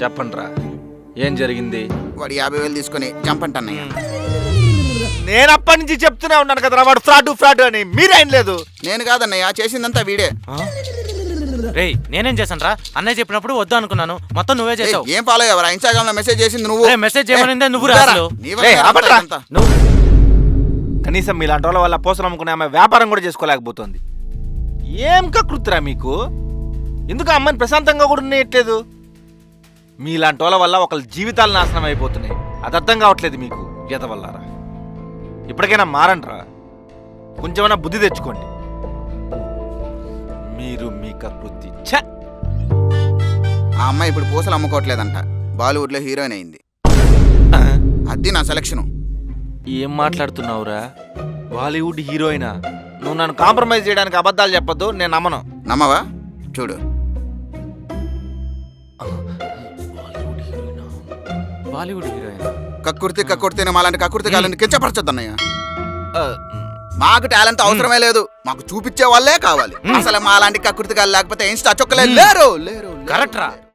చెప్పండి రా, ఏం జరిగింది? వాడు 50,000 తీసుకొని చంపంట అన్నయ్య. నేను అప్పటి నుంచి చెప్తూనే ఉన్నాను కదరా వాడు ఫ్రాడ్ అని, మీరేం లేదు. నేను కాదన్నయ్య, చేసిందంతా వీడే. రేయ్ నేనేం చేశాను రా? అన్నయ్య చెప్పినప్పుడు వద్దు అనుకున్నాను, మొత్తం నువ్వే చేసావు. ఏం ఫాలో అయ్యావరా? ఇన్స్టాగ్రామ్ లో మెసేజ్ చేసింది నువ్వు. మెసేజ్ చేయమనిందే నువ్వు రా అసలు. నీ వల్లే ఆపండ్రా. అంతా. నువ్వు కనీసం మీలాంటి వాళ్ళ వల్ల పూసలు అమ్ముకునే ఆమె వ్యాపారం కూడా చేసుకోలేకపోతుంది. ఏం కకృతిరా మీకు? ఎందుకు ఆ అమ్మాయిని ప్రశాంతంగా కూడా ఉండేయట్లేదు? మీలాంటి వాళ్ళ వల్ల ఒకళ్ళ జీవితాలు నాశనం అయిపోతున్నాయి. అది అర్థం కావట్లేదు మీకు. ఈత వల్లరా, ఇప్పటికైనా మారండ్రా, కొంచెమైనా బుద్ధి తెచ్చుకోండి. మీరు మీ కకృతి. ఛ! ఆ అమ్మాయి ఇప్పుడు పూసలు అమ్ముకోవట్లేదంట, బాలీవుడ్ లో హీరోయిన్ అయింది. అది నా సెలక్షన్. ఏం మాట్లాడుతున్నావురా? బాలీవుడ్ హీరోయినా? నువ్వు నన్ను కాంప్రమైజ్ చేయడానికి అబద్ధాలు చెప్పొద్దు, నేను నమ్మను. నమ్మవా? చూడు. బాలీవుడ్ హీరోయిన్ కక్కుర్తి మాలాంటి కక్కుర్తి కాలని కించపరచొద్దు అన్నయ్య. మాకు టాలెంట్ అవసరమే లేదు, మాకు చూపించే వాళ్ళే కావాలి. అసలు మాలాంటి కక్కుర్తి కాలు లేకపోతే ఇన్స్టా చొక్కలే లేరు. కరెక్ట్ రా.